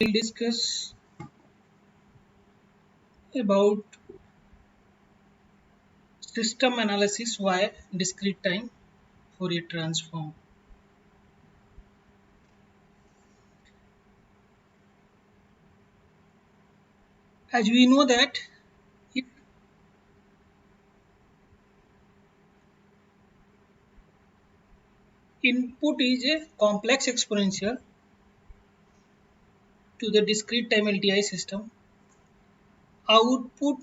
We'll discuss about system analysis via discrete time Fourier transform. As we know that if input is a complex exponential to the discrete time LTI system, output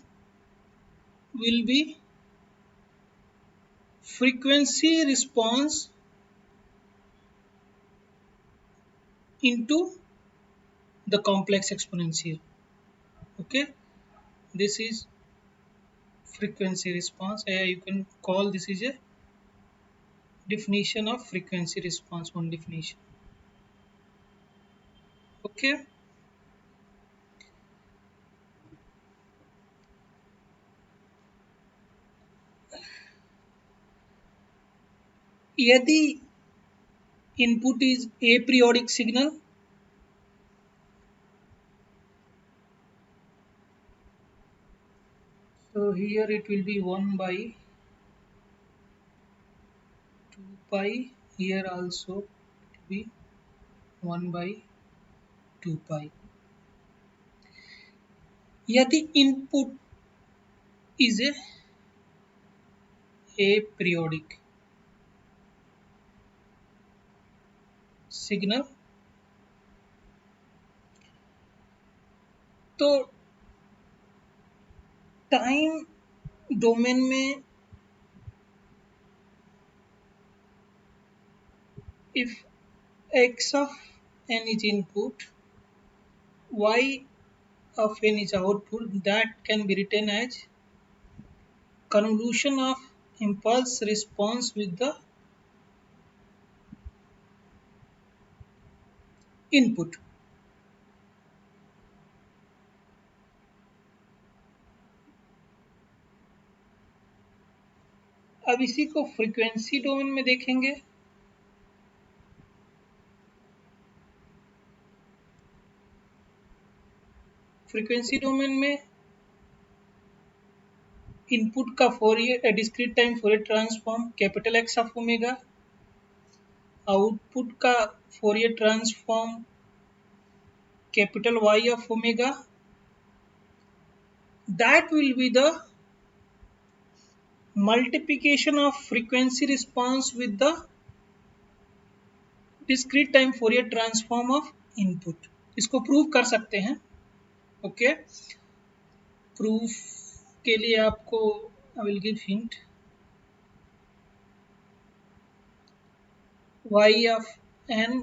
will be frequency response into the complex exponential. Okay, this is frequency response. You can call this is a definition of frequency response, one definition. Okay, यदि input is aperiodic signal, so here it will be 1 by 2 pi, here also it will be 1 by 2 pi. यदि input is a aperiodic signal, तो time domain में if x of n is input, y of n is output, that can be written as convolution of impulse response with the input. अब इसी को frequency domain में देखेंगे. Frequency domain में input का Fourier discrete time Fourier transform capital x of omega, output का Fourier transform capital y of omega, that will be the multiplication of frequency response with the discrete time Fourier transform of input. इसको prove कर सकते हैं. Okay, proof के लिए आपको I will give hint. y of n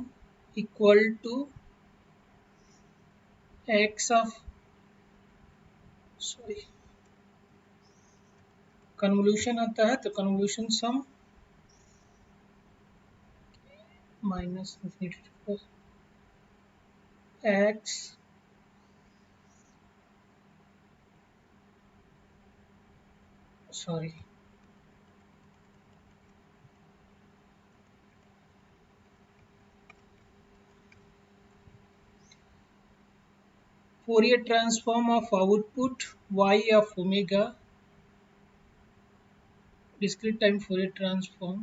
equal to x of convolution आता है तो convolution sum minus x sorry Fourier transform of output y of omega, discrete time Fourier transform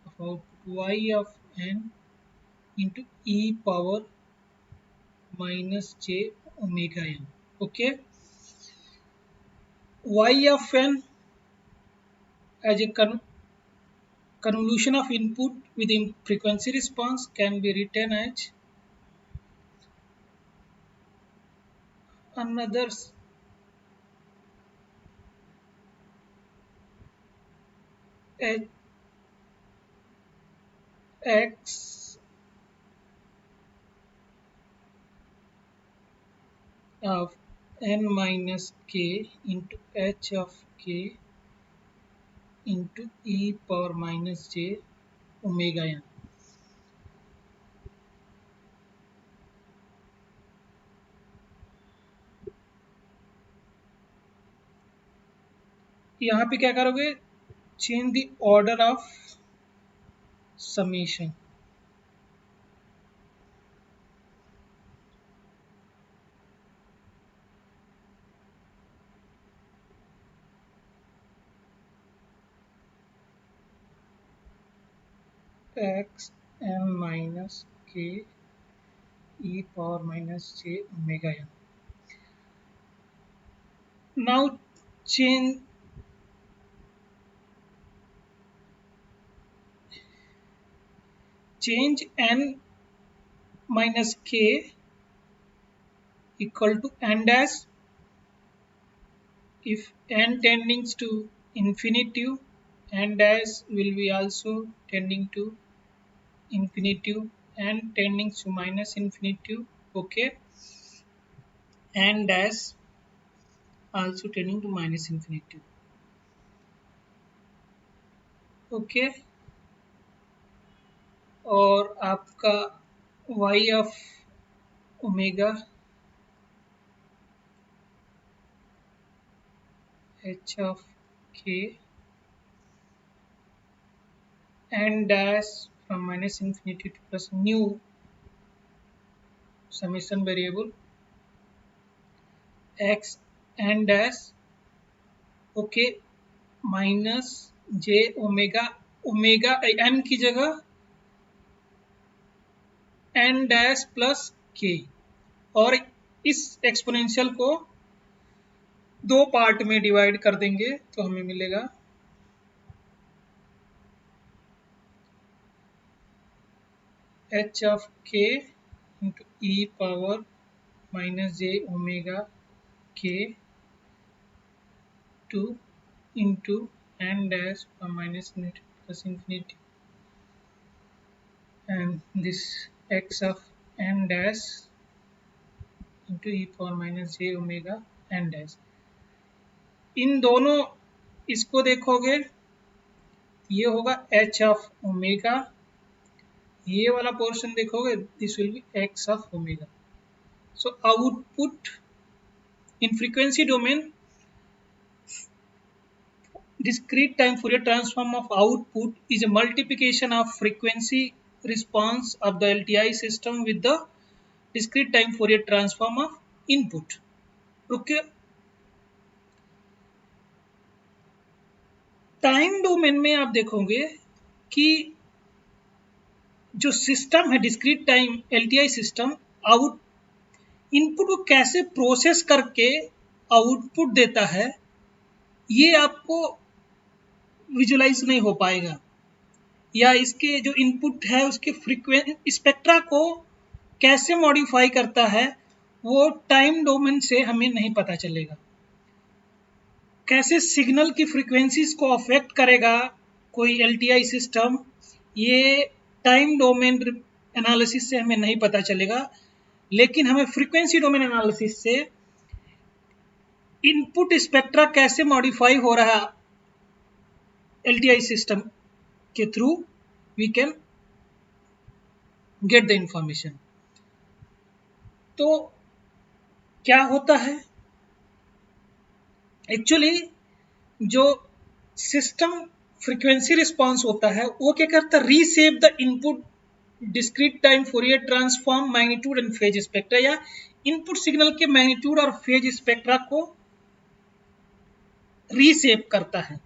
of output y of n into e power minus j omega n. Okay, y of n as a convolution of input with frequency response can be written as another x of n minus k into h of k into e power minus j omega n. यहाँ पे क्या करोगे, change the order of summation. x n minus k e power minus j omega n. Now change n minus k equal to n dash if n tending to infinitive, n dash will be also tending to infinitive and tending to minus infinitive. Okay, n dash also tending to minus infinitive. Okay और आपका y of omega h of k n dash from minus infinity to plus new summation variable x n dash okay minus j omega omega n की जगह n dash plus k और इस exponential को दो part में divide कर देंगे तो हमें मिलेगा h of k into e power minus j omega k 2 into n dash minus infinity plus infinity and this x of n dash into e power minus j omega n dash. इन दोनों इसको देखोगे ये होगा h of omega, ये वाला portion देखोगे this will be x of omega. So output in frequency domain discrete time Fourier transform of output is a multiplication of frequency response of the LTI system with the discrete time Fourier transform of input. Okay. Time domain में आप देखोगे कि जो system है discrete time LTI system out input को कैसे process करके output देता है ये आपको विजुलाइज नहीं हो पाएगा, या इसके जो इनपुट है उसके फ्रीक्वेंसी स्पेक्ट्रा को कैसे मॉडिफाई करता है वो टाइम डोमेन से हमें नहीं पता चलेगा. कैसे सिग्नल की फ्रीक्वेंसीज को अफेक्ट करेगा कोई एलटीआई सिस्टम ये टाइम डोमेन एनालिसिस से हमें नहीं पता चलेगा, लेकिन हमें फ्रीक्वेंसी डोमेन एनालिसिस से इनपुट स्पेक्ट्रा कैसे मॉडिफाई हो रहा है LTI सिस्टम के through we can get the information. तो क्या होता है एक्चुअली जो सिस्टम फ्रीक्वेंसी रिस्पॉन्स होता है वो क्या करता है रीसेप the input discrete time Fourier transform magnitude and phase spectra, या इनपुट सिग्नल के मैग्नीट्यूड और फेज स्पेक्ट्रा को रीसेप करता है.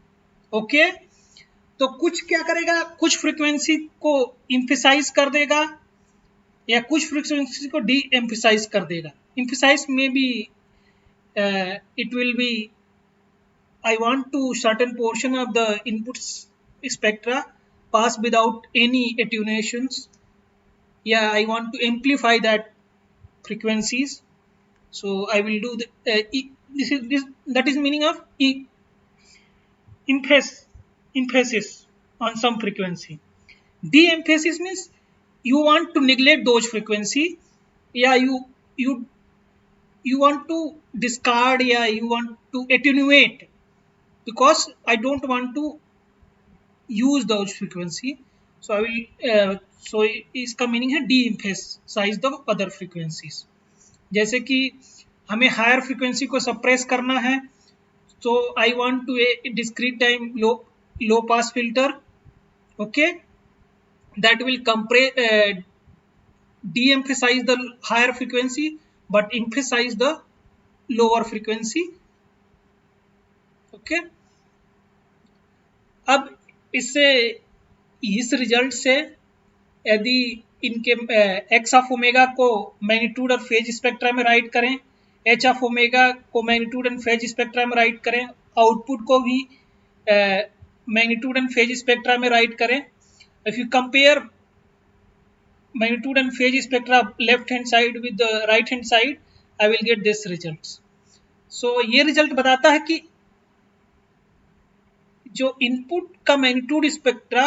ओके तो कुछ क्या करेगा, कुछ फ्रीक्वेंसी को एम्फसाइज कर देगा या कुछ फ्रीक्वेंसी को डी एम्फसाइज कर देगा. एम्फसाइज में भी it will B I want to certain portion of the input spectra pass without any attenuations. Yeah, I want to amplify that frequencies. So I will do that is meaning of emphasis on some frequency. De-emphasis means you want to neglect those frequency. Yeah, you want to discard. Yeah, you want to attenuate. Because I don't want to use those frequency, so I will so इसका meaning है de-emphasize the other frequencies. जैसे कि हमें higher frequency को suppress करना है तो I want to a discrete time low pass filter. Okay that will de-emphasize the higher frequency but emphasize the lower frequency. Okay अब इससे इस रिजल्ट से यदि इनके एक्स ऑफ ओमेगा को मैग्नीट्यूड और फेज स्पेक्ट्रा में राइट करें, एच ऑफ ओमेगा को मैग्नीट्यूड एंड फेज स्पेक्ट्रा में राइट करें, आउटपुट को भी मैग्नीट्यूड एंड फेज स्पेक्ट्रा में राइट करें. If you compare magnitude and phase spectra left hand side with the right hand side, I will get this results. So ये result बताता है कि जो इनपुट का magnitude spectra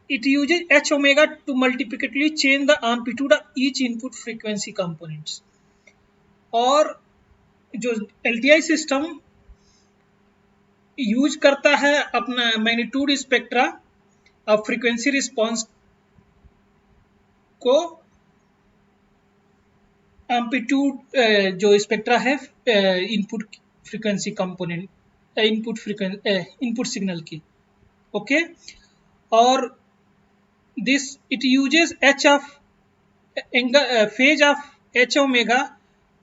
it uses h omega to multiplicatively change the amplitude of each input frequency components. और जो LTI system use करता है अपना मैग्नीट्यूड स्पेक्ट्रा और फ्रीक्वेंसी रिस्पांस को एम्पलीट्यूड जो स्पेक्ट्रा है input frequency component input signal की. ओके, और this it uses H of phase of H omega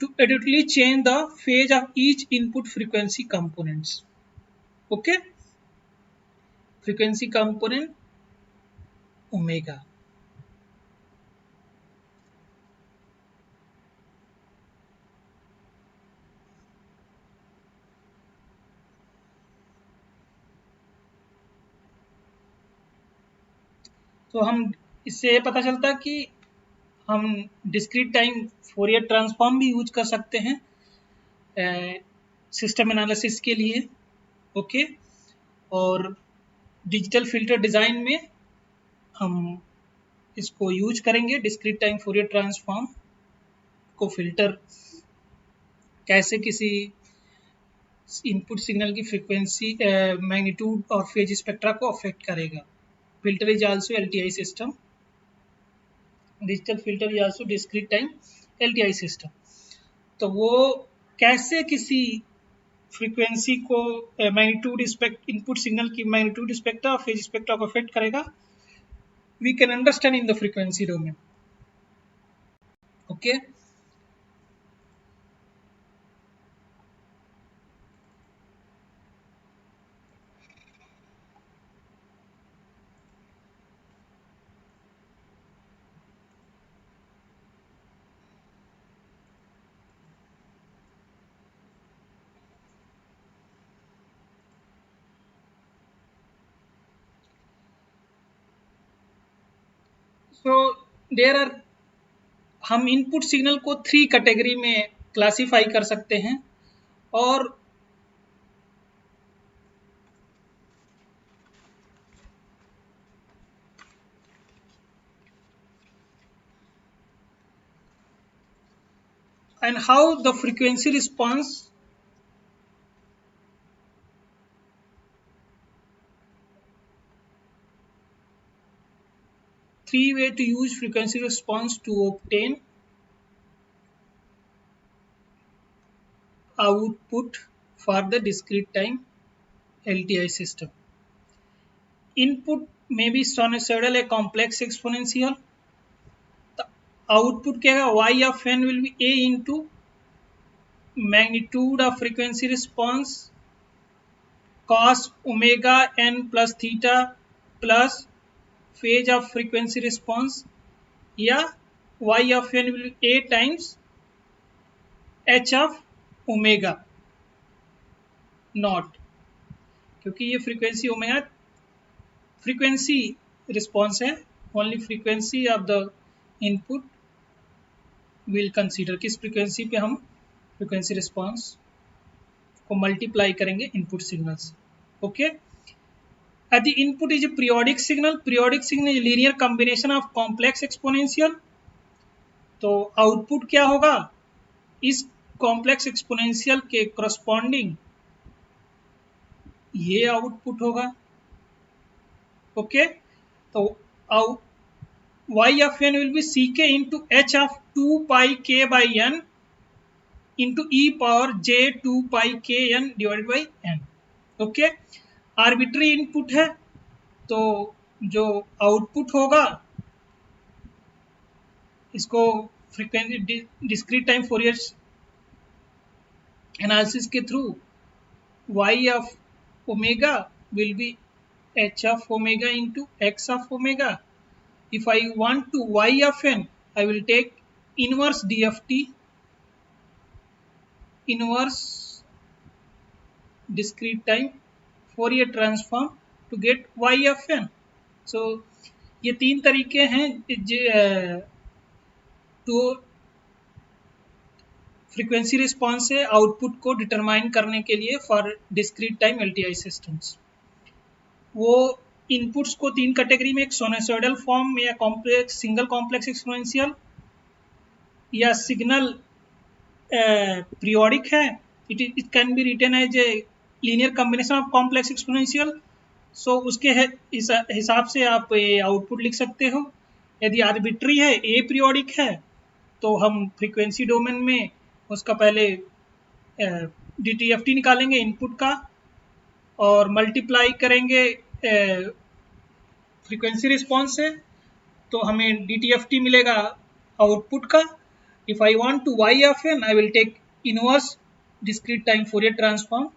to adequately change the phase of each input frequency components. Okay, frequency component omega. तो हम इससे पता चलता कि हम डिस्क्रीट टाइम फोरियर ट्रांसफॉर्म भी यूज कर सकते हैं सिस्टम एनालिसिस के लिए. ओके, और डिजिटल फिल्टर डिज़ाइन में हम इसको यूज करेंगे. डिस्क्रीट टाइम फोरियर ट्रांसफॉर्म को फिल्टर कैसे किसी इनपुट सिग्नल की फ्रीक्वेंसी मैग्नीट्यूड और फेज स्पेक्ट्रा को अफेक्ट करेगा. Filter is also LTI system. Digital filter is also discrete time LTI system. तो वो कैसे किसी फ्रीक्वेंसी को मैग्नीट्यूड इनपुट सिग्नल की मैग्नीट्यूड स्पेक्ट्रा और फेज स्पेक्ट्रा को अफेक्ट करेगा, we can understand in the frequency domain. Okay, so there are, हम इनपुट सिग्नल को 3 कैटेगरी में क्लासिफाई कर सकते हैं. और and how the frequency response three way to use frequency response to obtain output for the discrete time LTI system. Input may be sinusoidal, a complex exponential. The output क्या है, y of n will be a into magnitude of frequency response cos omega n plus theta plus phase of frequency response, या y of n will be a times h of omega naught, क्योंकि ये frequency omega frequency response है. Only frequency of the input will consider, किस frequency पे हम frequency response को multiply करेंगे input signals. Okay, यदि input is a periodic signal is linear combination of complex exponential, तो आउटपुट क्या होगा, इस कॉम्प्लेक्स एक्सपोनेंशियल के करस्पॉन्डिंग ये आउटपुट होगा. ओके, तो y of n will be ck into h of 2 pi k by n into e power j 2 pi k n divided by n. Okay, arbitrary input है, तो जो output होगा इसको frequency discrete time Fourier analysis के through y of omega will be h of omega into x of omega. If I want to y of n, I will take inverse d of t, inverse discrete time Fourier transform to get y of n. So ये तीन तरीके हैं तो frequency response से output को determine करने के लिए for discrete time LTI systems. वो इनपुट्स को तीन कैटेगरी में, एक साइनसॉइडल फॉर्म या कॉम्प्लेक्स सिंगल कॉम्प्लेक्स एक्सपोनेंशियल या सिग्नल पीरियोडिक है। It can be written as a linear combination of complex exponential. So उसके हिसाब से आप आउटपुट लिख सकते हो। यदि आर्बिट्री है, ए पीरियोडिक है, तो हम फ्रीक्वेंसी डोमेन में उसका पहले DTFT निकालेंगे इनपुट का और मल्टीप्लाई करेंगे फ्रीक्वेंसी रिस्पॉन्स से, तो हमें DTFT मिलेगा आउटपुट का। If I want to y of n, I will take inverse discrete time Fourier transform,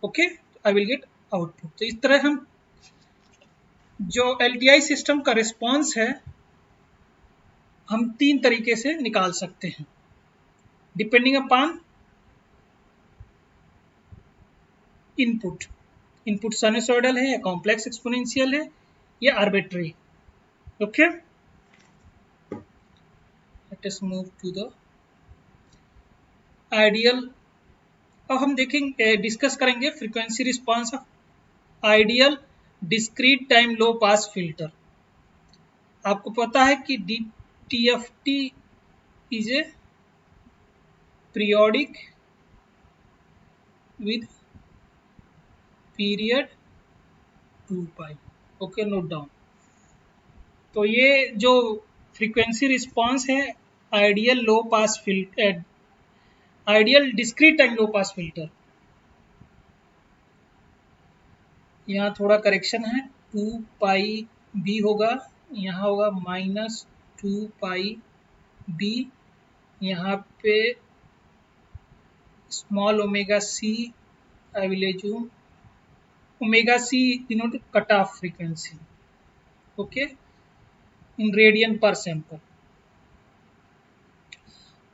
okay, I will get output. तो इस तरह हम जो LTI सिस्टम का रिस्पॉन्स है हम तीन तरीके से निकाल सकते हैं, डिपेंडिंग अपॉन इनपुट साइनसॉइडल है या कॉम्प्लेक्स एक्सपोनेंशियल है या arbitrary. Okay, let us move to the ideal. अब हम देखेंगे, डिस्कस करेंगे frequency response of ideal discrete time low pass filter. आपको पता है कि DTFT is a periodic with period 2π। Okay, note down. तो ये जो फ्रीक्वेंसी रिस्पॉन्स है ideal low pass filter, ideal discrete time low pass filter, यहाँ थोड़ा करेक्शन है, 2πb होगा, यहाँ होगा -2πb, यहाँ पे small omega c, I will assume omega c denote cut off frequency, okay, in radian पर सैंपल।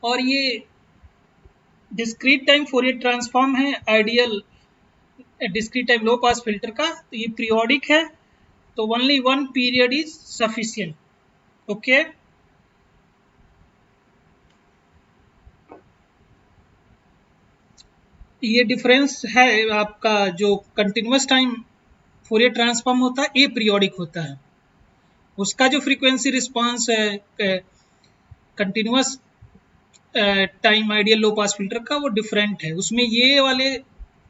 और ये डिस्क्रीट टाइम फोरियर ट्रांसफॉर्म है ideal discrete time low pass filter का। तो ये पीरियोडिक है, तो only one period is sufficient, okay. ये डिफरेंस है आपका, जो कंटिन्यूअस टाइम फोरियर ट्रांसफॉर्म होता है ए पीरियोडिक होता है, उसका जो फ्रीक्वेंसी रिस्पॉन्स है continuous time ideal low pass filter का वो डिफरेंट है, उसमें ये वाले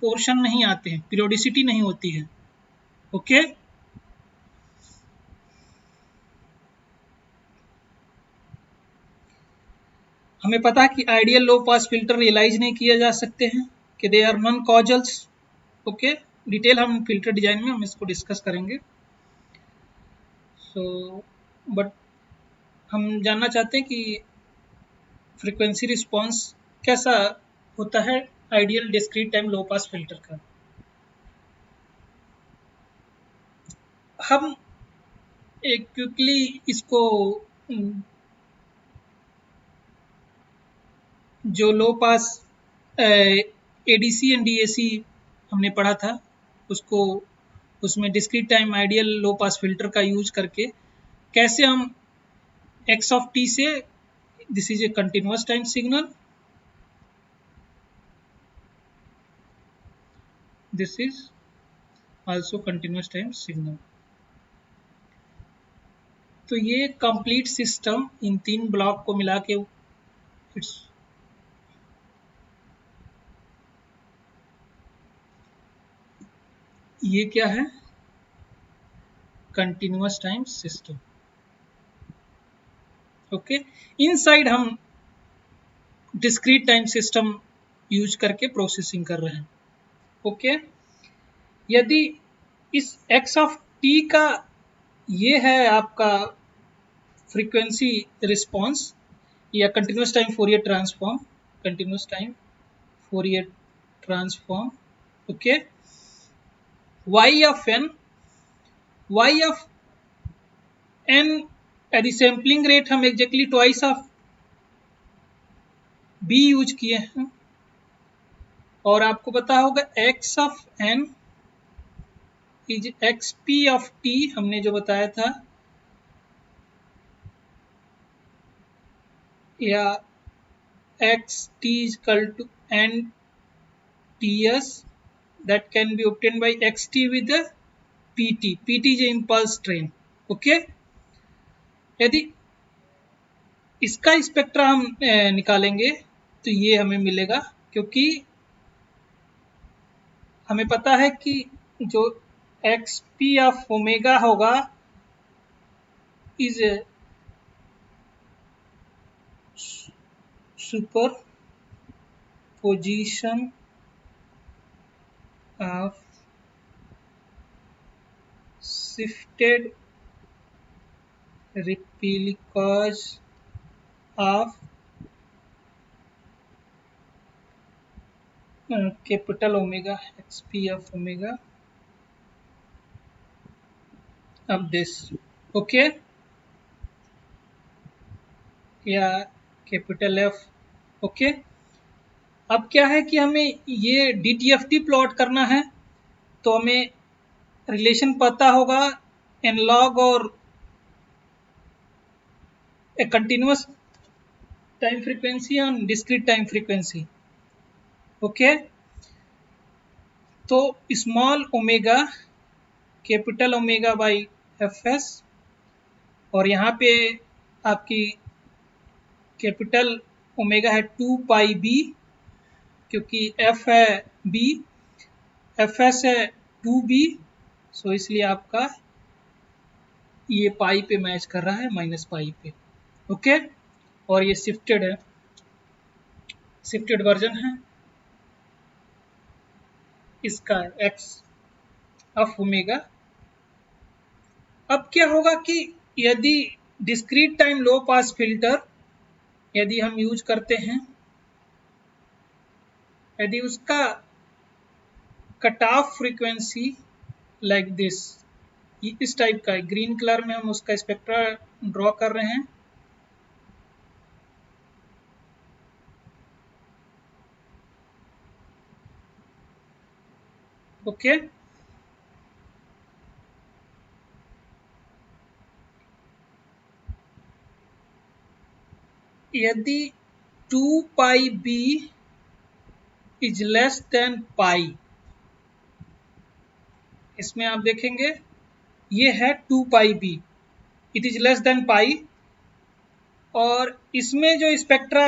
पोर्शन नहीं आते हैं, पीरियोडिसिटी नहीं होती है, ओके। हमें पता है कि ideal low pass filter realise नहीं किया जा सकते हैं, कि they are non causals, okay. Detail हम फिल्टर डिजाइन में हम इसको डिस्कस करेंगे। सो बट हम जानना चाहते हैं कि फ्रीक्वेंसी रिस्पॉन्स कैसा होता है ideal discrete time low pass filter का। हम एक क्विकली इसको जो लो पास ADC एंड DAC हमने पढ़ा था उसको, उसमें discrete time ideal low pass filter का यूज करके कैसे हम x of t से, this is a continuous time signal, this is also continuous time signal. तो ये कंप्लीट सिस्टम इन तीन ब्लॉक को मिला के इट्स ये क्या है, continuous time system, okay. Inside हम डिस्क्रीट टाइम सिस्टम यूज करके प्रोसेसिंग कर रहे हैं, ओके। यदि इस x of t का ये है आपका फ्रीक्वेंसी रिस्पॉन्स या continuous time Fourier transform, continuous time Fourier transform, okay. y of n y of n यदि सैम्पलिंग रेट हम exactly twice of b use किए हैं, और आपको पता होगा x of n is xp of t, हमने जो बताया था, या xt is equal to n ts that can be obtained by xt with the pt is impulse train. Okay, यदि इसका स्पेक्ट्रा हम निकालेंगे तो ये हमें मिलेगा, क्योंकि हमें पता है कि जो xp ऑफ ओमेगा होगा is super position of shifted replicas of capital omega xp of omega of this. Okay, या कैपिटल एफ. ओके, अब क्या है कि हमें ये DTFT प्लॉट करना है, तो हमें रिलेशन पता होगा एनालॉग और a continuous time frequency and discrete time frequency. Okay, तो small omega capital omega by fs, और यहाँ पे आपकी कैपिटल ओमेगा है 2 पाई b, क्योंकि f है b, fs है 2b, सो इसलिए आपका ये पाई पे मैच कर रहा है, माइनस पाई पे. ओके, और ये शिफ्टेड है, शिफ्टेड वर्जन है इसका x ऑफ ओमेगा. अब क्या होगा कि यदि discrete time low pass filter यदि हम यूज करते हैं, यदि उसका cut off frequency like this, इस टाइप का, ग्रीन कलर में हम उसका स्पेक्ट्रा ड्रॉ कर रहे हैं. ओके, यदि 2 pi b is less than pi, इसमें आप देखेंगे ये है 2 pi b, it is less than pi, और इसमें जो spectra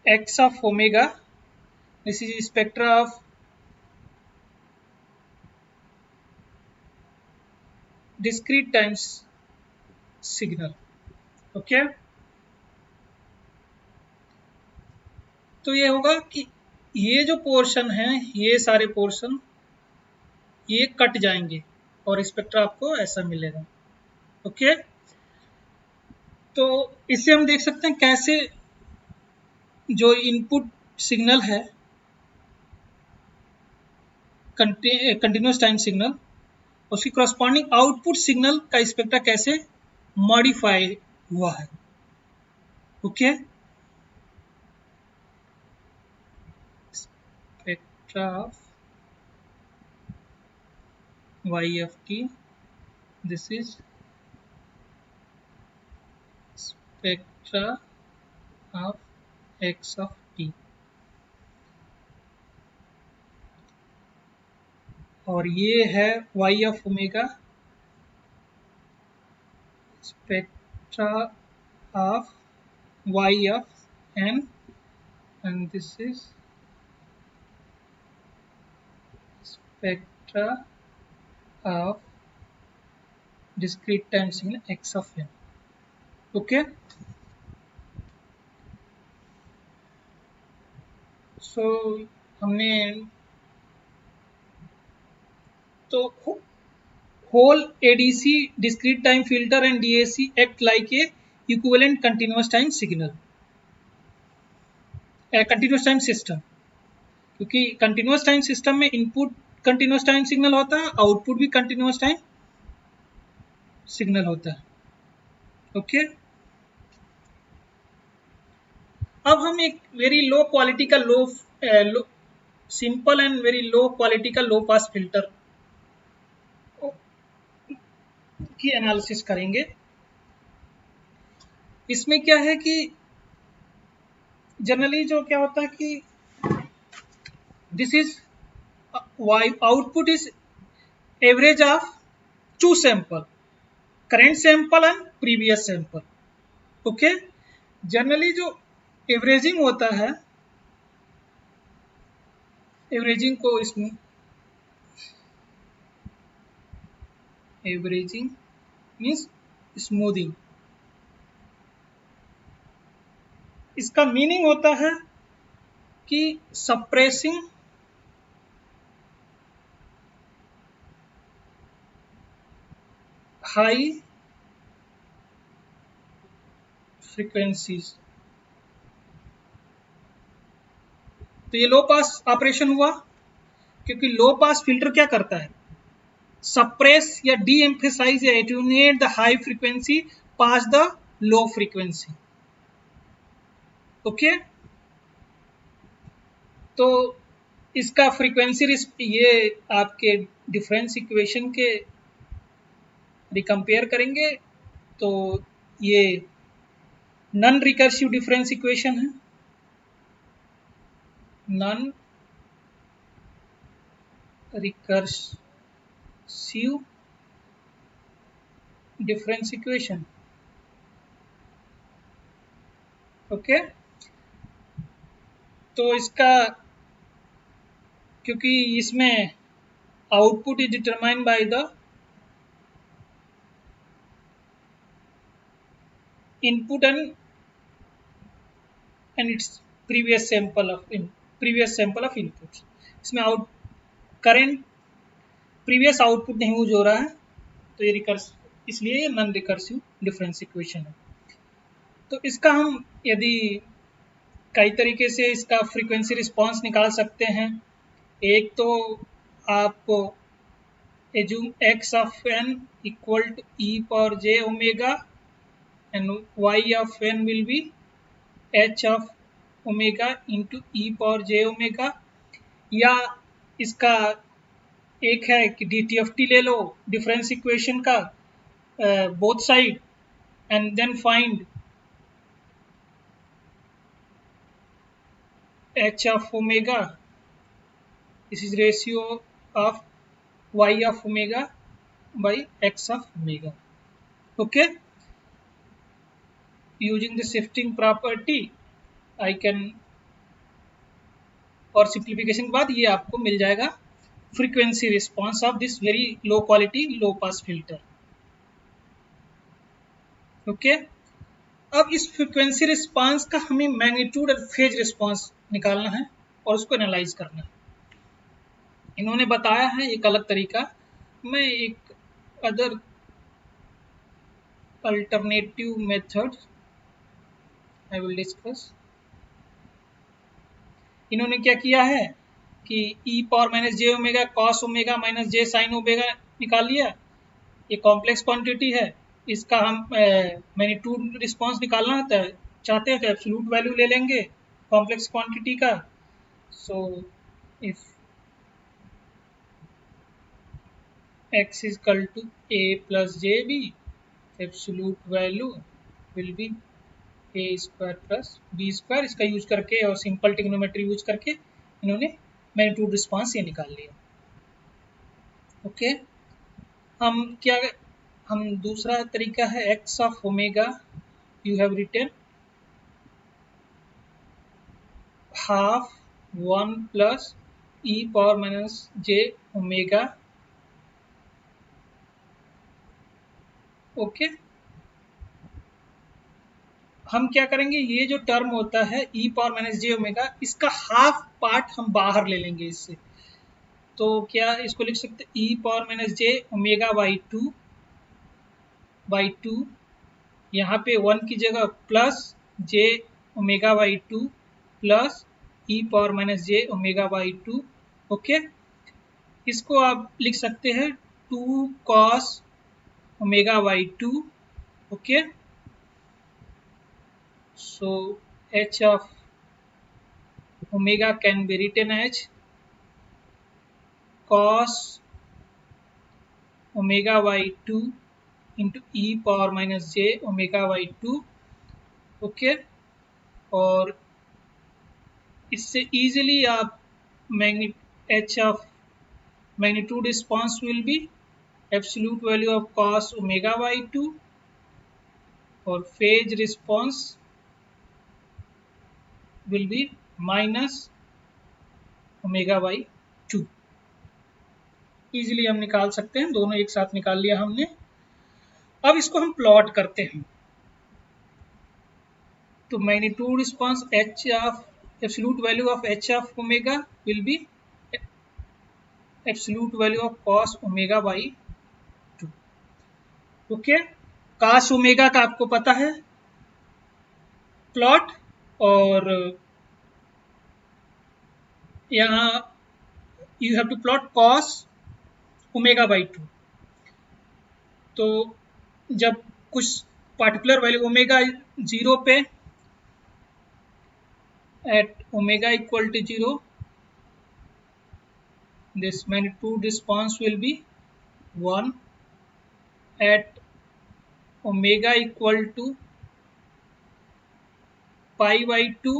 x of omega, this is spectra of discrete times signal. Okay, तो ये होगा कि ये जो पोर्शन है, ये सारे पोर्शन ये कट जाएंगे और स्पेक्ट्रा आपको ऐसा मिलेगा. ओके, तो इससे हम देख सकते हैं कैसे जो इनपुट सिग्नल है कंटिन्यूस टाइम सिग्नल, उसकी करस्पॉन्डिंग आउटपुट सिग्नल का स्पेक्ट्रा कैसे मॉडिफाई हुआ है. Okay, spectra of y of t, this is spectra of x of t, और ये है y of omega, spectra of y of n, and this is spectra of discrete time signal x of n. Okay, so हमने तो whole ADC discrete time filter and DAC act like a equivalent continuous time signal, continuous time system, क्योंकि continuous time system में input continuous time signal होता है, output भी continuous time signal होता है। Okay, अब हम एक वेरी लो क्वालिटी का simple and very low quality का लो पास फिल्टर की एनालिसिस करेंगे। इसमें क्या है कि जनरली जो क्या होता है कि this is output is average of two sample, current sample and previous sample. Okay, generally जो एवरेजिंग होता है, एवरेजिंग को इसमें एवरेजिंग मीन्स स्मूथिंग, इसका मीनिंग होता है कि सप्रेसिंग हाई फ्रीक्वेंसीज। तो ये लो पास ऑपरेशन हुआ, क्योंकि लो पास फिल्टर क्या करता है, सप्रेस या डी एम्फेसाइज या attenuate the high frequency pass the low frequency. Okay, तो इसका फ्रीक्वेंसी ये आपके डिफरेंस इक्वेशन के रिकम्पेयर करेंगे तो ये नॉन रिकर्सिव डिफरेंस इक्वेशन है, non recursive difference equation. Okay, तो इसका क्योंकि इसमें output is determined by the input and its previous sample of input. इसमें करंट प्रीवियस आउटपुट नहीं यूज हो रहा है, तो ये इसलिए ये नॉन रिकर्सिव डिफरेंस इक्वेशन है। तो इसका हम यदि कई तरीके से इसका फ्रीक्वेंसी रिस्पांस निकाल सकते हैं। एक तो आपको assume x of n equal to e power j omega and y of n will be h of omega into e power j omega, या इसका एक है कि DTFT ले लो डिफरेंस इक्वेशन का both side and then find h of omega, this is ratio of y of omega by x of omega. Okay, using the shifting property I can, और simplification के बाद ये आपको मिल जाएगा frequency response of this very low quality low pass filter. Okay, अब इस frequency response का हमें मैग्नीट्यूड और फेज रिस्पांस निकालना है और उसको एनालाइज करना है। इन्होंने बताया है एक अलग तरीका, मैं एक other alternative method I will discuss. इन्होंने क्या किया है कि e power minus J omega cos omega minus जे साइन ओमेगा निकाल लिया। ये कॉम्प्लेक्स क्वांटिटी है, इसका हम मैग्नीट्यूड रिस्पांस निकालना होता है, चाहते हैं तो एब्सोल्यूट वैल्यू ले लेंगे कॉम्प्लेक्स क्वांटिटी का। So if x is equal to a plus jb, absolute value will be a square plus b square। इसका यूज करके और सिंपल ट्रिग्नोमेट्री यूज करके इन्होंने मैग्नीट्यूड रिस्पांस ये निकाल लिया। ओके, हम दूसरा तरीका है x of omega, you have written half 1 plus e power minus j omega. Okay, हम क्या करेंगे, ये जो टर्म होता है e power minus J omega, इसका हाफ पार्ट हम बाहर ले लेंगे इससे। तो क्या इसको लिख सकते e power minus J omega by two, यहाँ पे 1 की जगह plus J omega by two plus e power minus J omega by two. Okay, इसको आप लिख सकते हैं 2 cos omega by 2. Okay, so h of omega can be written as cos omega by 2 into e power minus j omega by 2. Okay, और इससे easily आप h of magnitude response will be absolute value of cos omega by 2 और phase response will be minus omega by 2. Easily हम निकाल सकते हैं, दोनों एक साथ निकाल लिया हमने। अब इसको हम प्लॉट करते हैं। तो magnitude response h of absolute value of h of omega will be absolute value of cos omega by 2. Okay, cos omega का आपको पता है प्लॉट, और यहाँ you have to plot cos omega by 2. तो जब कुछ पार्टिकुलर वैल्यू ओमेगा 0 पे, at omega equal to 0, this magnitude response will be 1. At omega equal to pi by 2,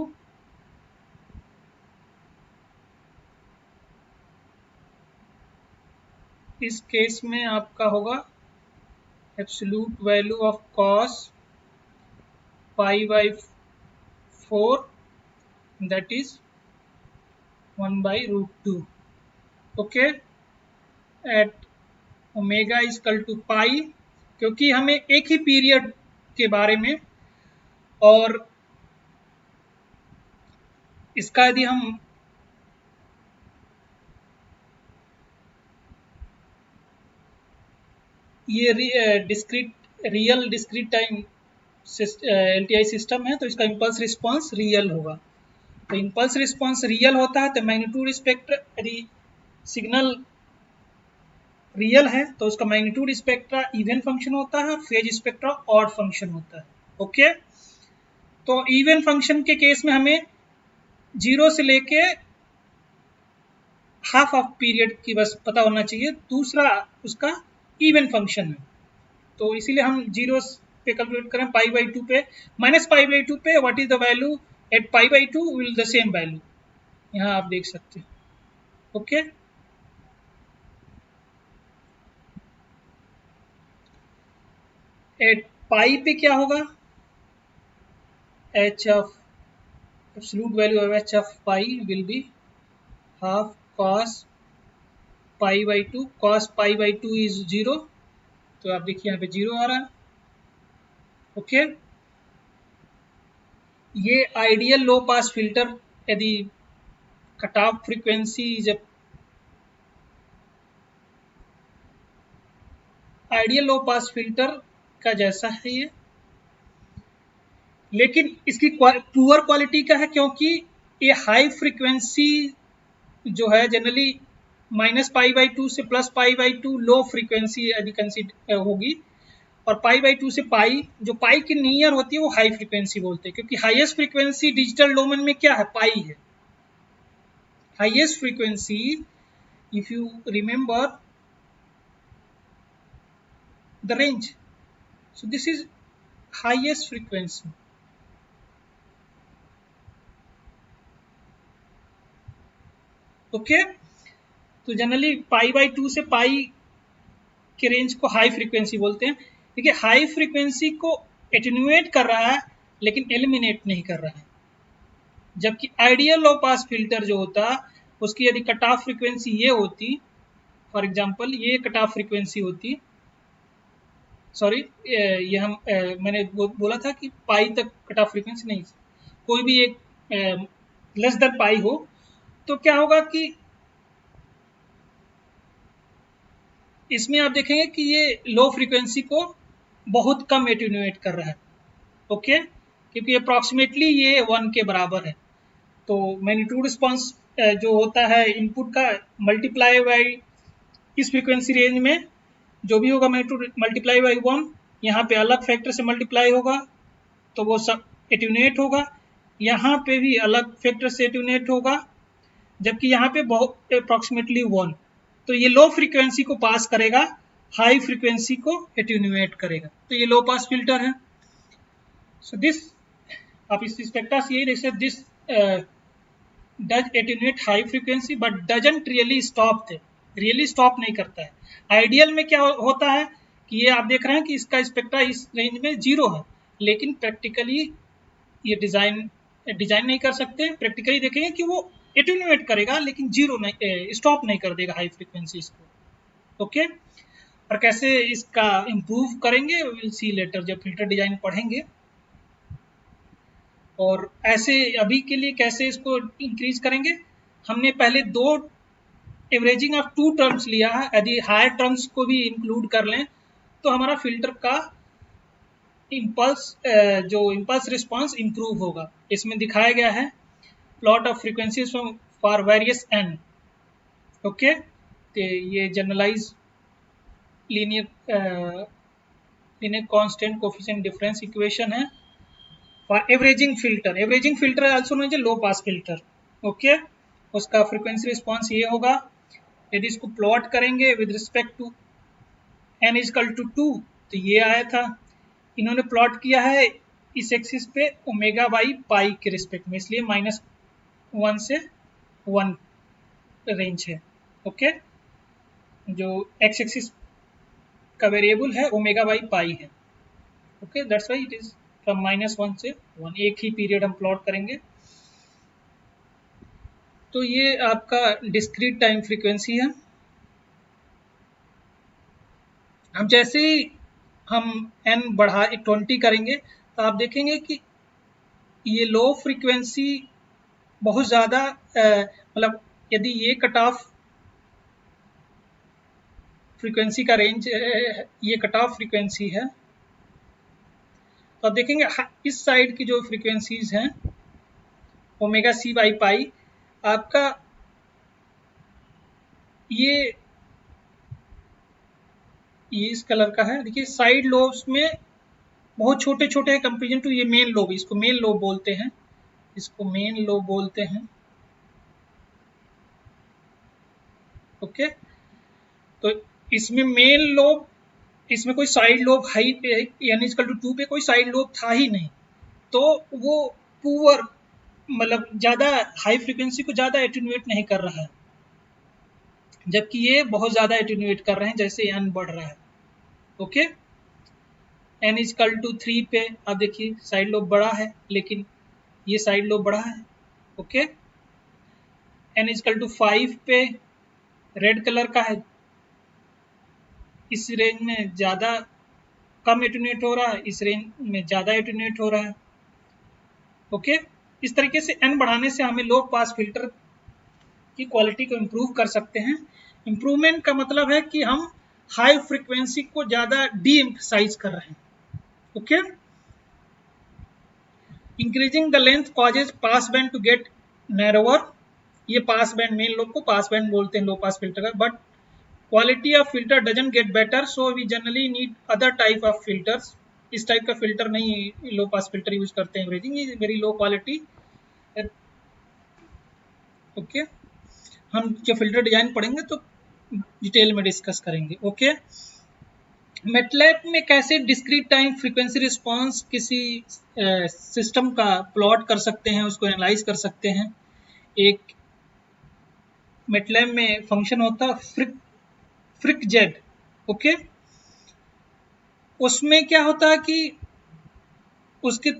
इस केस में आपका होगा absolute value of cos pi by 4, that is 1 by root 2. Okay, at omega is equal to pi, क्योंकि हमें एक ही period के बारे में, और इसका यदि हम ये real discrete time LTI system है, तो इसका इम्पल्स रिस्पांस रियल होगा। तो इम्पल्स रिस्पांस रियल होता है तो मैग्नीट्यूड स्पेक्ट्रा, यदि सिग्नल रियल है तो उसका मैग्नीट्यूड स्पेक्ट्रा इवन फंक्शन होता है, फेज स्पेक्ट्रा ऑड फंक्शन होता है। ओके, तो इवन फंक्शन के केस में हमें 0 से लेके हाफ ऑफ पीरियड की बस पता होना चाहिए, दूसरा उसका इवन फंक्शन है। तो इसीलिए हम 0 पे कैलकुलेट करें पाई बाई 2 पे, माइनस पाई बाई 2 पे what is the value at pi by 2 will the same value, यहाँ आप देख सकते हैं। ओके, एट पाई पे क्या होगा, h of absolute value of h of pi will be half cos pi by 2. cos pi by 2 is 0, तो आप देखिए यहाँ पे 0 आ रहा है। ओके, ये आइडियल लो पास फिल्टर, यदि कट ऑफ फ्रीक्वेंसी, जब आइडियल लो पास फिल्टर का जैसा है ये, लेकिन इसकी पुअर क्वालिटी का है, क्योंकि ये हाई फ्रीक्वेंसी जो है जनरली माइनस पाई बाई 2 से plus pi by 2 low frequency यदि कंसीडर होगी, और पाई बाई 2 से पाई, जो पाई की नियर होती है वो हाई फ्रीक्वेंसी बोलते हैं, क्योंकि हाईएस्ट फ्रीक्वेंसी डिजिटल डोमेन में क्या है, पाई है। Highest frequency, if you remember the range, so this is highest frequency. Okay, तो जनरली पाई बाई 2 से पाई के रेंज को हाई फ्रीक्वेंसी बोलते हैं। देखिए, हाई फ्रीक्वेंसी को एटेन्यूएट कर रहा है लेकिन एलिमिनेट नहीं कर रहा है, जबकि आइडियल लो पास फिल्टर जो होता उसकी यदि कट ऑफ फ्रीक्वेंसी ये होती, फॉर एग्जांपल ये कट ऑफ फ्रीक्वेंसी होती, सॉरी ये हम मैंने बोला था कि पाई तक कट ऑफ फ्रीक्वेंसी नहीं, कोई भी एक लेस देन पाई हो, तो क्या होगा कि इसमें आप देखेंगे कि ये लो फ्रीक्वेंसी को बहुत कम एटेन्यूएट कर रहा है। ओके, क्योंकि अप्रॉक्सीमेटली ये 1 के बराबर है। तो मैग्नीट्यूड रिस्पांस जो होता है इनपुट का मल्टीप्लाई बाई इस फ्रीक्वेंसी रेंज में जो भी होगा मल्टीप्लाई बाई 1, यहाँ पे अलग फैक्टर से मल्टीप्लाई होगा तो वो सब एट्यूनेट होगा, यहाँ पे भी अलग फैक्टर से एट्यूनेट होगा, जबकि यहाँ पे बहुत अप्रॉक्सीमेटली 1। तो ये लो फ्रीक्वेंसी को पास करेगा, हाई फ्रीक्वेंसी को एट्यूनेट करेगा। तो ये लो पास फिल्टर है। सो दिस, आप इस स्पेक्ट्रा से यही देख सकते, this does attenuate high frequency but doesn't really stop थे, रियली स्टॉप नहीं करता है। आइडियल में क्या होता है कि ये आप देख रहे हैं कि इसका स्पेक्ट्रा इस रेंज में 0 है, लेकिन प्रैक्टिकली ये डिजाइन नहीं कर सकते। प्रैक्टिकली देखेंगे कि वो एट्यूनेट करेगा लेकिन 0 नहीं, स्टॉप नहीं कर देगा हाई फ्रीक्वेंसीज को। ओके, और कैसे इसका इम्प्रूव करेंगे विल सी लेटर, जब फिल्टर डिजाइन पढ़ेंगे। और ऐसे अभी के लिए कैसे इसको इंक्रीज करेंगे, हमने पहले 2 एवरेजिंग ऑफ 2 टर्म्स लिया है। यदि हायर टर्म्स को भी इंक्लूड कर लें तो हमारा फिल्टर का इम्पल्स रिस्पांस इंप्रूव होगा। इसमें दिखाया गया है plot of frequencies for various n. Okay, तो ये generalise linear constant coefficient difference equation है for averaging filter. Averaging filter also known as low pass filter. Okay, उसका फ्रीक्वेंसी रिस्पांस ये होगा। यदि इसको प्लॉट करेंगे with respect to n equal to 2, तो ये आया था। इन्होंने प्लॉट किया है इस एक्सिस पे ओमेगा बाई पाई के रिस्पेक्ट में, इसलिए -1 से 1 रेंज है। ओके, जो एक्स एक्सिस का वेरिएबल है ओमेगा बाई पाई है। Okay, that's why it is from -1 से 1, एक ही पीरियड हम प्लॉट करेंगे। तो ये आपका डिस्क्रीट टाइम फ्रीक्वेंसी है। हम जैसे ही हम n बढ़ा 20 करेंगे तो आप देखेंगे कि ये लो फ्रीक्वेंसी बहुत ज़्यादा, मतलब यदि ये कट ऑफ फ्रीक्वेंसी का रेंज, ये कट ऑफ फ्रीक्वेंसी है, तो आप देखेंगे इस साइड की जो फ्रीक्वेंसीज हैं ओमेगा सी बाई पाई, आपका ये इस कलर का है। देखिए साइड लोब्स में बहुत छोटे छोटे हैं कंपेरिजन टू ये मेन लोब। इसको मेन लोब बोलते हैं, इसको मेन लोब बोलते हैं। ओके, तो इसमें मेन लोब, इसमें कोई साइड लोब हाई यानी इक्वल टू 2 पे कोई साइड लोब था ही नहीं, तो वो पुअर, मतलब ज़्यादा हाई फ्रीक्वेंसी को ज़्यादा एटेन्यूएट नहीं कर रहा है, जबकि ये बहुत ज़्यादा एटेन्यूएट कर रहे हैं जैसे n बढ़ रहा है। ओके, n इक्वल टू 3 पे आप देखिए साइड लोब बड़ा है, लेकिन ये साइड लोब बड़ा है। ओके, n इक्वल टू 5 पे रेड कलर का है, इस रेंज में ज़्यादा कम एटेन्यूएट हो रहा है, इस रेंज में ज़्यादा एटेन्यूएट हो रहा है। ओके, इस तरीके से n बढ़ाने से हमें लो पास फिल्टर की क्वालिटी को इम्प्रूव कर सकते हैं। इम्प्रूवमेंट का मतलब है कि हम हाई फ्रीक्वेंसी को ज़्यादा डी एम्फसाइज कर रहे हैं। Okay, increasing the length causes pass band to get narrower. ये पास बैंड, मेन लोब को पास बैंड बोलते हैं लो पास फिल्टर का, but quality of filter doesn't get better, so we generally need other type of filters। इस type का filter नहीं लो pass filter use करते हैं एवरेजिंग, ये वेरी लो क्वालिटी। ओके, हम जो फिल्टर डिजाइन पढ़ेंगे तो डिटेल में डिस्कस करेंगे। ओके, मेटलैब में कैसे डिस्क्रीट टाइम फ्रीक्वेंसी रिस्पांस किसी सिस्टम का प्लॉट कर सकते हैं, उसको एनालाइज कर सकते हैं। एक मेटलैब में फंक्शन होता है फ्रिक-जेड। ओके, उसमें क्या होता है कि उसके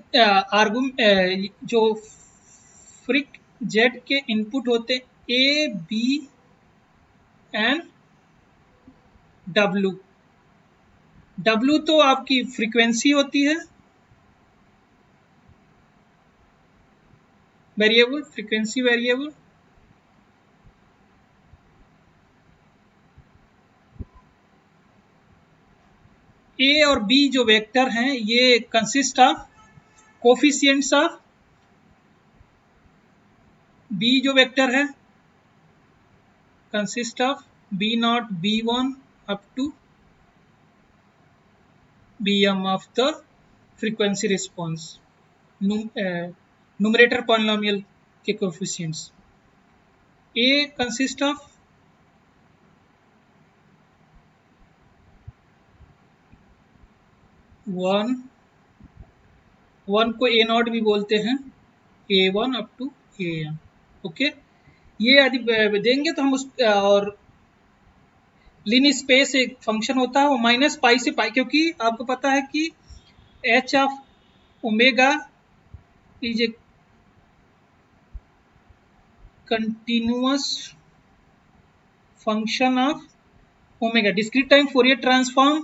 जो फ्रिक-जेड के इनपुट होते ए, बी एंड डब्ल्यू। डब्ल्यू तो आपकी फ्रीक्वेंसी होती है, वेरिएबल, फ्रीक्वेंसी वेरिएबल। ए और बी जो वेक्टर हैं ये consist of coefficients of, B जो वेक्टर है consist of B naught B1 up to Bm of the frequency response, numerator polynomial के coefficients. A consists of one को A नॉट भी बोलते हैं, A1 up to An. Okay, ये यदि देंगे तो हम उस और लिन स्पेस एक फंक्शन होता है वो माइनस पाई से पाई, क्योंकि आपको पता है कि h of omega is a continuous function of omega. Discrete time Fourier transform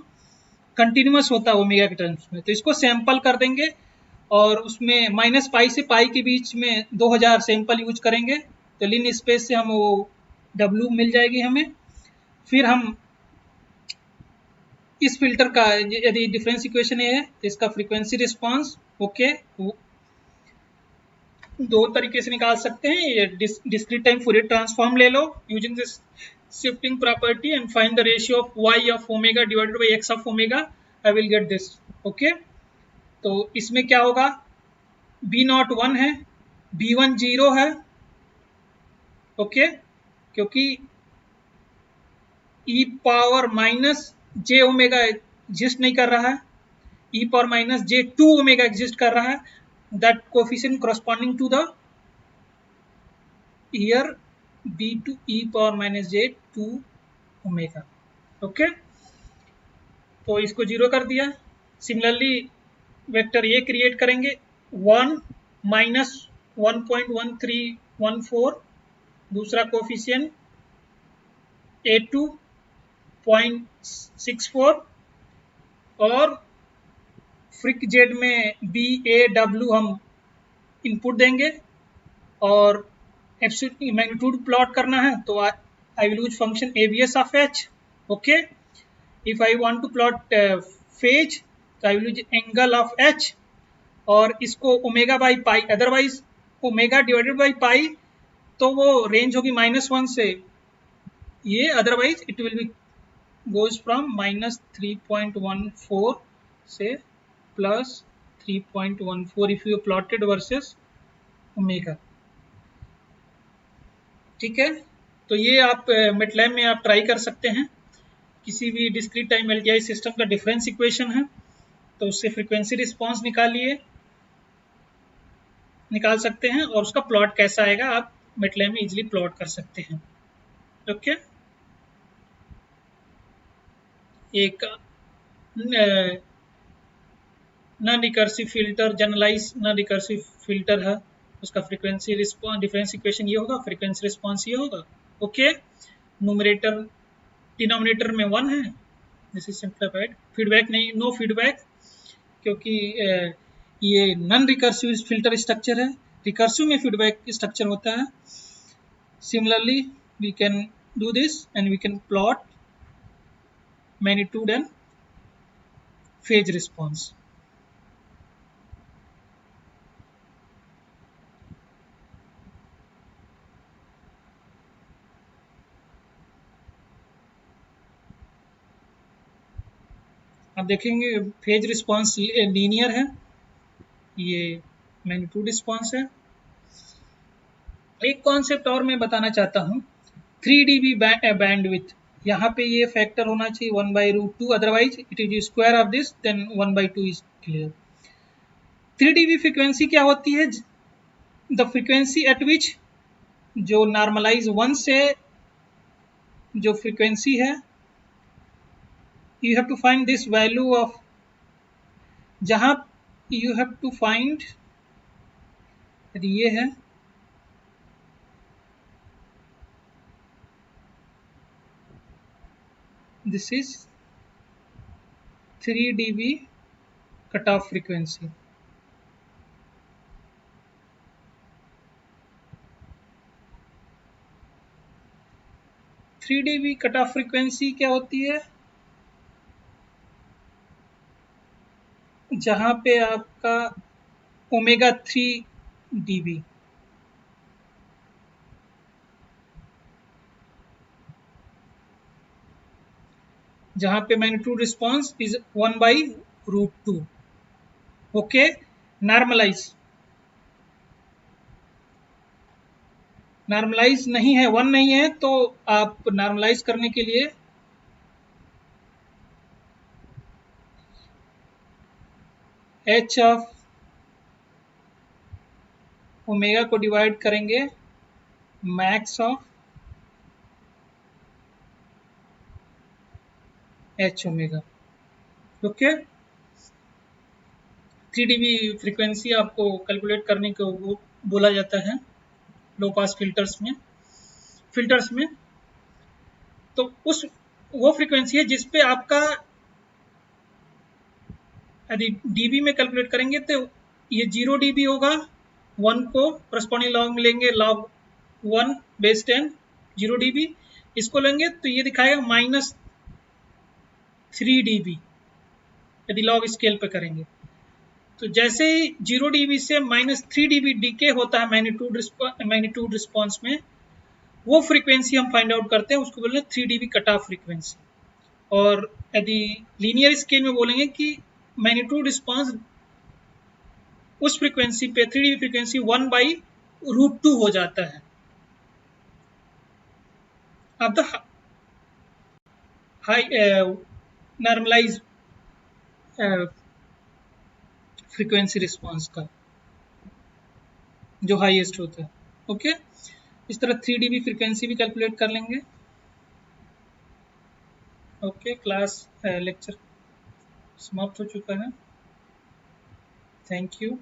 continuous होता है ओमेगा के टर्म्स में, तो इसको सैंपल कर देंगे और उसमें माइनस पाई से पाई के बीच में 2000 सैंपल यूज करेंगे, तो लिन स्पेस से हम वो W मिल जाएगी हमें. फिर हम इस फिल्टर का यदि डिफरेंस इक्वेशन ये है तो इसका फ्रीक्वेंसी रिस्पांस ओके दो तरीके से निकाल सकते हैं. ये डिस्क्रीट टाइम फूरियर ट्रांसफॉर्म ले लो using this shifting property and find the ratio of y of omega divided by x of omega. I will get this. Okay, तो इसमें क्या होगा, b नॉट 1 है, b1 0 है. ओके, क्योंकि e power minus j omega exist नहीं कर रहा है, e power minus j 2 omega exist कर रहा है. That coefficient corresponding to the here b to e power minus j 2 omega. Okay, तो इसको जीरो कर दिया. सिमिलरली वेक्टर ये क्रिएट करेंगे 1 माइनस 1.1314, दूसरा कोफिशिएंट A2 0.64 और फ्रिक जेड में BAW हम इनपुट देंगे और एब्सोल्यूट मैग्नीट्यूड प्लॉट करना है तो I will use function ABS of H. Okay, if I want to plot phase तो I will use angle of H और इसको omega by pi, otherwise omega divided by pi तो वो range होगी -1 से ये, otherwise it will be goes from minus 3.14 से plus 3.14 if you plotted versus omega. ठीक है, तो ये आप MATLAB में आप ट्राई कर सकते हैं. किसी भी डिस्क्रीट टाइम LTI सिस्टम का डिफरेंस इक्वेशन है तो उससे फ्रीक्वेंसी रिस्पांस निकाल सकते हैं और उसका प्लॉट कैसा आएगा आप MATLAB में इजीली प्लॉट कर सकते हैं. ओके, एक non recursive filter, generalise non recursive filter है, उसका फ्रीक्वेंसी रिस्पांस डिफरेंस इक्वेशन ये होगा, फ्रीक्वेंसी रिस्पांस ये होगा. ओके, न्यूमरेटर डिनोमिनेटर में 1 है, दिस इज सिंप्लीफाइड. फीडबैक नहीं, नो फीडबैक, क्योंकि ये नॉन रिकर्सिव फिल्टर स्ट्रक्चर है. रिकर्सिव में फीडबैक स्ट्रक्चर होता है. Similarly we can do this and we can plot magnitude and phase response. आप देखेंगे फेज रिस्पांस लीनियर है, ये मैग्नीट्यूड रिस्पांस है. एक कॉन्सेप्ट और मैं बताना चाहता हूँ, 3 dB बैंडविड्थ. यहाँ पे ये फैक्टर होना चाहिए 1/√2, otherwise it is square of this, then 1/2 is clear. 3 dB frequency क्या होती है, द फ्रीक्वेंसी एट विच जो नॉर्मलाइज 1 से जो फ्रीक्वेंसी है, you have to find this value of, जहाँ you have to find, ये है this is 3 dB cut off frequency. Three dB cut off frequency क्या होती है, जहाँ पे आपका ओमेगा 3 dB, जहां पे magnitude response is 1/√2। Okay, normalise नहीं है, 1 नहीं है, तो आप नॉर्मलाइज करने के लिए h ऑफ ओमेगा को डिवाइड करेंगे max of h omega. Okay, 3 dB frequency आपको कैलकुलेट करने को वो बोला जाता है लो पास फिल्टर्स में। तो उस वो फ्रीक्वेंसी है जिस पे आपका, यदि डीबी में कैलकुलेट करेंगे तो ये 0 dB होगा, 1 को करस्पॉन्डिंग लॉग में लेंगे, log 1/10 0 dB, इसको लेंगे तो ये दिखाएगा -3 dB यदि लॉग स्केल पे करेंगे। तो जैसे ही 0 dB से -3 dB डीके होता है मैग्नीट्यूड रिस्पॉन्स में, वो फ्रीक्वेंसी हम फाइंड आउट करते हैं, उसको बोलते हैं 3 dB कट ऑफ फ्रीक्वेंसी। और यदि लीनियर स्केल में बोलेंगे कि मैग्नीट्यूड रिस्पॉन्स उस फ्रीक्वेंसी पे 3 dB फ्रीक्वेंसी 1/√2 हो जाता है। अब the high normalise frequency response का जो हाईएस्ट होता है। ओके, इस तरह 3 dB फ्रीक्वेंसी भी कैलकुलेट कर लेंगे। ओके, क्लास लेक्चर समाप्त हो चुका है। Thank you.